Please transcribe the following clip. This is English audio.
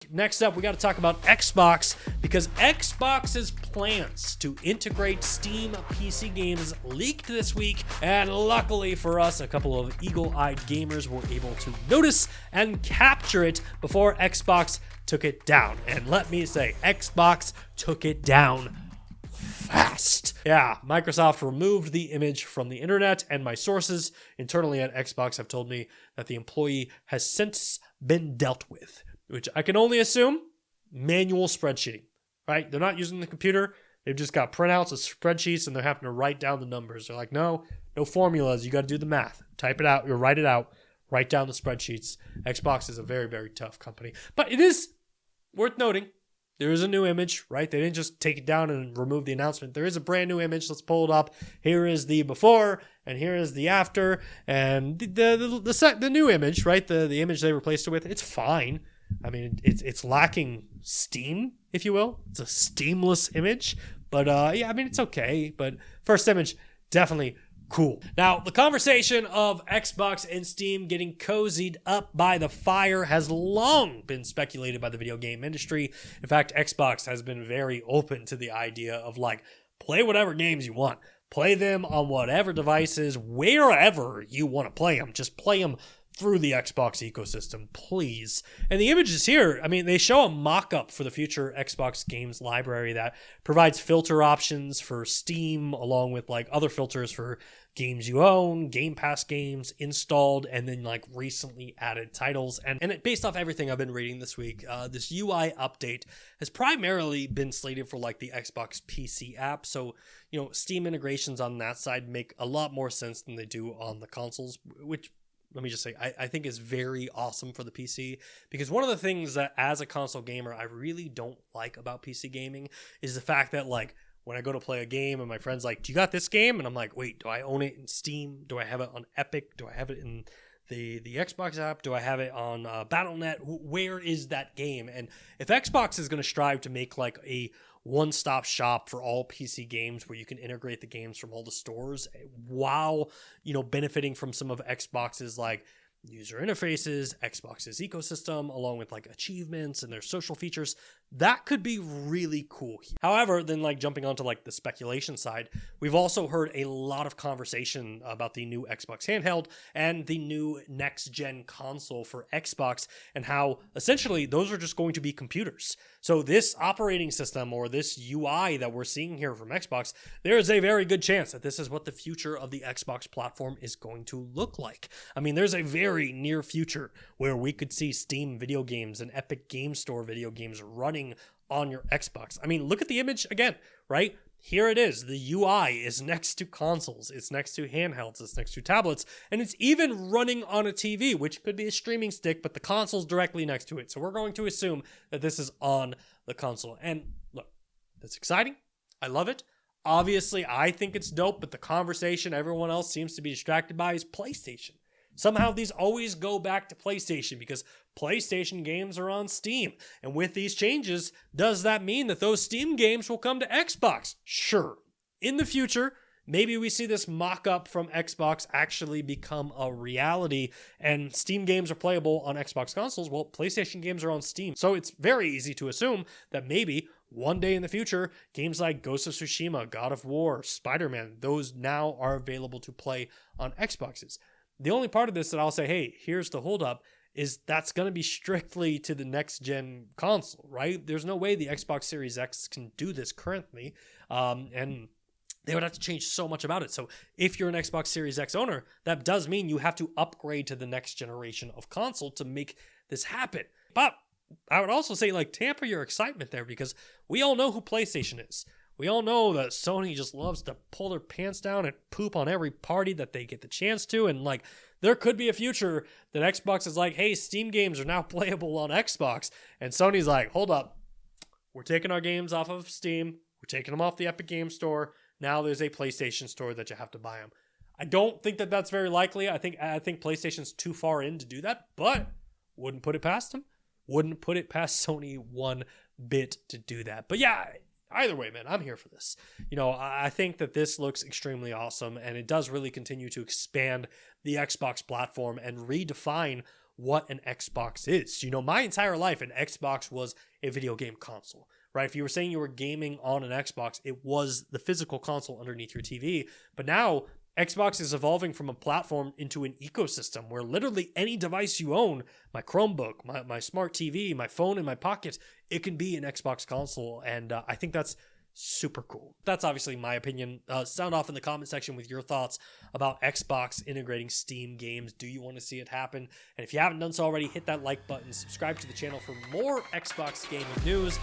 Next up, we got to talk about Xbox, because Xbox's plans to integrate Steam PC games leaked this week, and luckily for us, a couple of eagle-eyed gamers were able to notice and capture it before Xbox took it down. And let me say, Xbox took it down fast. Yeah, Microsoft removed the image from the internet, and my sources internally at Xbox have told me that the employee has since been dealt with, which I can only assume manual spreadsheeting, right? They're not using the computer. They've just got printouts of spreadsheets and they're having to write down the numbers. They're like, no formulas. You got to do the math. Type it out. You write it out. Write down the spreadsheets. Xbox is a very, very tough company. But it is worth noting, there is a new image, right? They didn't just take it down and remove the announcement. There is a brand new image. Let's pull it up. Here is the before and here is the after. And the new image, right? The image they replaced it with, it's fine. I mean, it's lacking steam, if you will. It's a steamless image. But yeah, I mean, it's okay. But first image, definitely cool. Now, the conversation of Xbox and Steam getting cozied up by the fire has long been speculated by the video game industry. In fact, Xbox has been very open to the idea of like, play whatever games you want. Play them on whatever devices, wherever you want to play them. Just play them through the Xbox ecosystem, please. And the images here, I mean, they show a mock-up for the future Xbox games library that provides filter options for Steam, along with like other filters for games you own, Game Pass games installed, and then like recently added titles. And it, based off everything I've been reading this week, this UI update has primarily been slated for like the Xbox PC app. So, you know, Steam integrations on that side make a lot more sense than they do on the consoles, which, let me just say, I think is very awesome for the PC, because one of the things that as a console gamer I really don't like about PC gaming is the fact that like when I go to play a game and my friend's like, do you got this game? And I'm like, wait, do I own it in Steam? Do I have it on Epic? Do I have it in the Xbox app? Do I have it on Battle.net? Where is that game? And if Xbox is going to strive to make like a one-stop shop for all PC games where you can integrate the games from all the stores while, you know, benefiting from some of Xbox's like user interfaces, Xbox's ecosystem, along with like achievements and their social features, that could be really cool. However, then like jumping onto like the speculation side, we've also heard a lot of conversation about the new Xbox handheld and the new next-gen console for Xbox, and how essentially those are just going to be computers. So this operating system or this UI that we're seeing here from Xbox, there is a very good chance that this is what the future of the Xbox platform is going to look like. I mean, there's a very near future where we could see Steam video games and Epic Game Store video games running on your Xbox. I mean, look at the image again, right? Here it is. The UI is next to consoles. It's next to handhelds. It's next to tablets. And it's even running on a TV, which could be a streaming stick, but the console's directly next to it. So we're going to assume that this is on the console. And look, that's exciting. I love it. Obviously, I think it's dope, but the conversation everyone else seems to be distracted by is PlayStation. Somehow these always go back to PlayStation because PlayStation games are on Steam. And with these changes, does that mean that those Steam games will come to Xbox? Sure. In the future, maybe we see this mock-up from Xbox actually become a reality and Steam games are playable on Xbox consoles. Well, PlayStation games are on Steam. So it's very easy to assume that maybe one day in the future, games like Ghost of Tsushima, God of War, Spider-Man, those now are available to play on Xboxes. The only part of this that I'll say, hey, here's the holdup, is that's going to be strictly to the next-gen console, right? There's no way the Xbox Series X can do this currently, and they would have to change so much about it. So if you're an Xbox Series X owner, that does mean you have to upgrade to the next generation of console to make this happen. But I would also say, like, tamper your excitement there, because we all know who PlayStation is. We all know that Sony just loves to pull their pants down and poop on every party that they get the chance to. And like, there could be a future that Xbox is like, hey, Steam games are now playable on Xbox. And Sony's like, hold up. We're taking our games off of Steam. We're taking them off the Epic Game Store. Now there's a PlayStation Store that you have to buy them. I don't think that that's very likely. I think PlayStation's too far in to do that, but wouldn't put it past them. Wouldn't put it past Sony one bit to do that. But yeah, either way, man, I'm here for this. You know, I think that this looks extremely awesome, and it does really continue to expand the Xbox platform and redefine what an Xbox is. You know, my entire life, an Xbox was a video game console, right? If you were saying you were gaming on an Xbox, it was the physical console underneath your TV. But now Xbox is evolving from a platform into an ecosystem where literally any device you own, my Chromebook, my smart TV, my phone in my pocket, it can be an Xbox console. And I think that's super cool. That's obviously my opinion. Sound off in the comment section with your thoughts about Xbox integrating Steam games. Do you want to see it happen? And if you haven't done so already, hit that like button, subscribe to the channel for more Xbox gaming news.